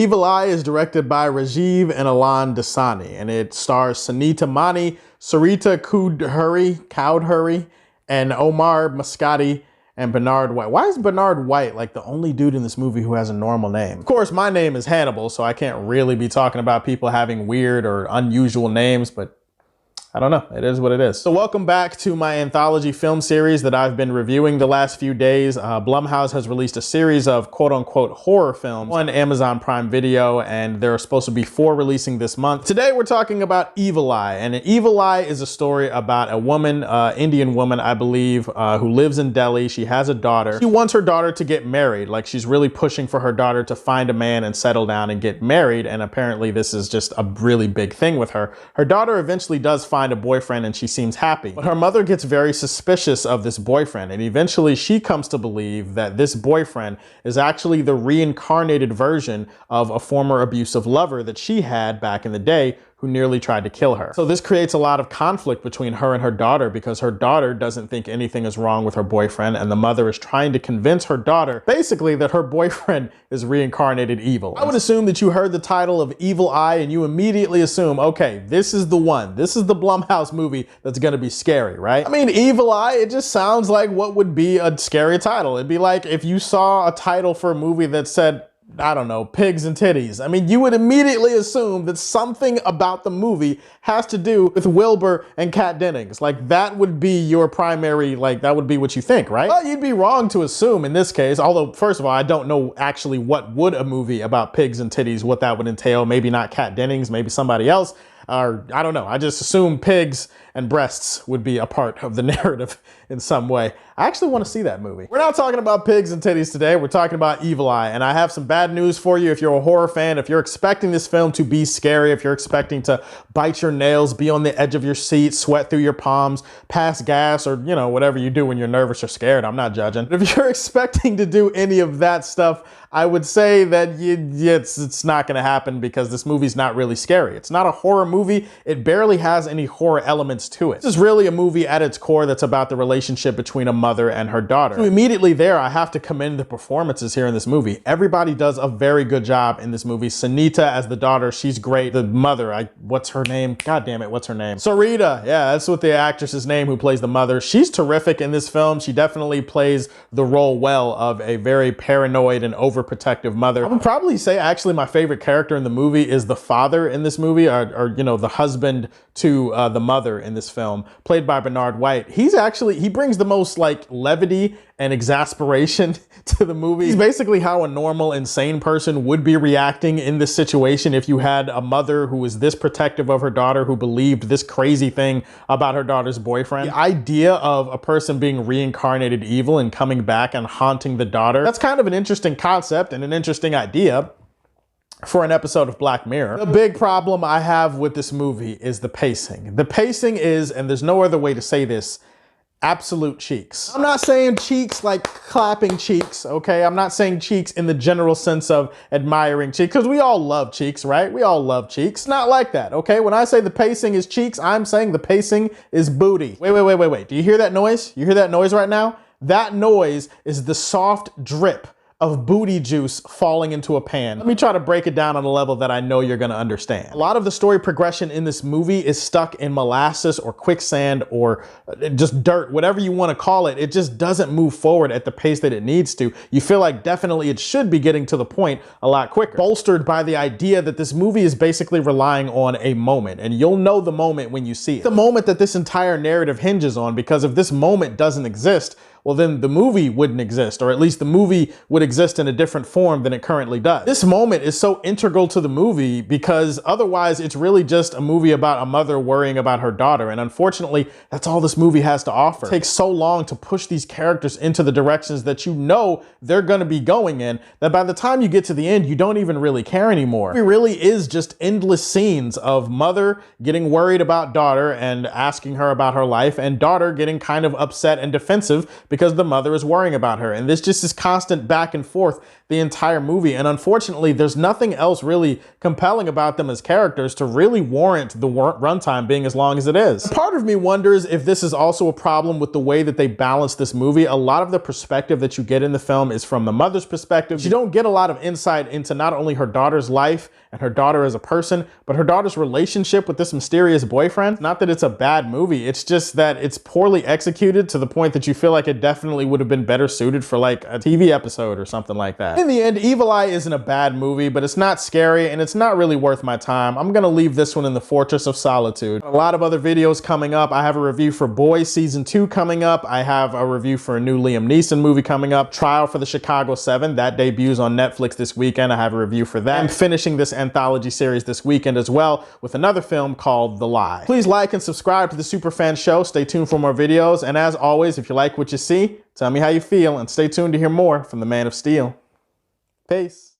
Evil Eye is directed by Rajiv and Alan Dasani, and it stars Sunita Mani, Sarita Cowdhury, and Omar Muscati, and Bernard White. Why is Bernard White like the only dude in this movie who has a normal name? Of course, my name is Hannibal, so I can't really be talking about people having weird or unusual names, but I don't know. It is what it is. So welcome back to my anthology film series that I've been reviewing the last few days. Blumhouse has released a series of quote-unquote horror films on Amazon Prime Video, and there are supposed to be 4 releasing this month. Today we're talking about Evil Eye, and Evil Eye is a story about a woman, Indian woman, I believe, who lives in Delhi. She has a daughter. She wants her daughter to get married. Like, she's really pushing for her daughter to find a man and settle down and get married, and apparently this is just a really big thing with her. Her daughter eventually does find a boyfriend and she seems happy, but her mother gets very suspicious of this boyfriend, and eventually she comes to believe that this boyfriend is actually the reincarnated version of a former abusive lover that she had back in the day, who nearly tried to kill her. So this creates a lot of conflict between her and her daughter, because her daughter doesn't think anything is wrong with her boyfriend, and the mother is trying to convince her daughter basically that her boyfriend is reincarnated evil. I would assume that you heard the title of Evil Eye and you immediately assume, okay, this is the one. This is the Blumhouse movie that's gonna be scary, right? I mean, Evil Eye, it just sounds like what would be a scary title. It'd be like if you saw a title for a movie that said, I don't know, pigs and titties. I mean, you would immediately assume that something about the movie has to do with Wilbur and Kat Dennings. Like, that would be your primary, like, that would be what you think, right? Well, you'd be wrong to assume in this case, although, first of all, I don't know actually what would a movie about pigs and titties, what that would entail. Maybe not Kat Dennings, maybe somebody else. Or I don't know, I just assume pigs and breasts would be a part of the narrative in some way. I actually want to see that movie. We're not talking about pigs and titties today, we're talking about Evil Eye, and I have some bad news for you if you're a horror fan. If you're expecting this film to be scary, if you're expecting to bite your nails, be on the edge of your seat, sweat through your palms, pass gas, or you know, whatever you do when you're nervous or scared, I'm not judging. If you're expecting to do any of that stuff, I would say that it's not gonna happen, because this movie's not really scary. It's not a horror movie. It barely has any horror elements to it. This is really a movie at its core that's about the relationship between a mother and her daughter. So immediately there, I have to commend the performances here in this movie. Everybody does a very good job in this movie. Sunita as the daughter, she's great. The mother, what's her name? God damn it, what's her name? Sarita, yeah, that's what the actress's name who plays the mother. She's terrific in this film. She definitely plays the role well of a very paranoid and overprotective mother. I would probably say actually my favorite character in the movie is the father in this movie, or you know, the husband to the mother in this film, played by Bernard White. He brings the most like levity and exasperation to the movie. He's basically how a normal insane person would be reacting in this situation if you had a mother who was this protective of her daughter, who believed this crazy thing about her daughter's boyfriend. The idea of a person being reincarnated evil and coming back and haunting the daughter, that's kind of an interesting concept and an interesting idea for an episode of Black Mirror. The big problem I have with this movie is the pacing. The pacing is, and there's no other way to say this, absolute cheeks. I'm not saying cheeks like clapping cheeks, okay? I'm not saying cheeks in the general sense of admiring cheeks, because we all love cheeks, right? We all love cheeks. It's not like that, okay? When I say the pacing is cheeks, I'm saying the pacing is booty. Wait. Do you hear that noise? You hear that noise right now? That noise is the soft drip of booty juice falling into a pan. Let me try to break it down on a level that I know you're gonna understand. A lot of the story progression in this movie is stuck in molasses or quicksand or just dirt, whatever you wanna call it. It just doesn't move forward at the pace that it needs to. You feel like definitely it should be getting to the point a lot quicker. Bolstered by the idea that this movie is basically relying on a moment, and you'll know the moment when you see it. The moment that this entire narrative hinges on, because if this moment doesn't exist, well then the movie wouldn't exist, or at least the movie would exist in a different form than it currently does. This moment is so integral to the movie because otherwise it's really just a movie about a mother worrying about her daughter, and unfortunately that's all this movie has to offer. It takes so long to push these characters into the directions that you know they're gonna be going in, that by the time you get to the end you don't even really care anymore. It really is just endless scenes of mother getting worried about daughter and asking her about her life, and daughter getting kind of upset and defensive because the mother is worrying about her. And there's just this constant back and forth the entire movie. And unfortunately, there's nothing else really compelling about them as characters to really warrant the runtime being as long as it is. Part of me wonders if this is also a problem with the way that they balance this movie. A lot of the perspective that you get in the film is from the mother's perspective. You don't get a lot of insight into not only her daughter's life and her daughter as a person, but her daughter's relationship with this mysterious boyfriend. Not that it's a bad movie, it's just that it's poorly executed to the point that you feel like it definitely would have been better suited for like a TV episode or something like that. In the end, Evil Eye isn't a bad movie, but it's not scary and it's not really worth my time. I'm gonna leave this one in the Fortress of Solitude. A lot of other videos coming up. I have a review for Boys Season 2 coming up. I have a review for a new Liam Neeson movie coming up, Trial for the Chicago 7. That debuts on Netflix this weekend. I have a review for that. I'm finishing this anthology series this weekend as well with another film called The Lie. Please like and subscribe to the Superfan Show. Stay tuned for more videos. And as always, if you like what you see, tell me how you feel and stay tuned to hear more from the Man of Steel. Peace.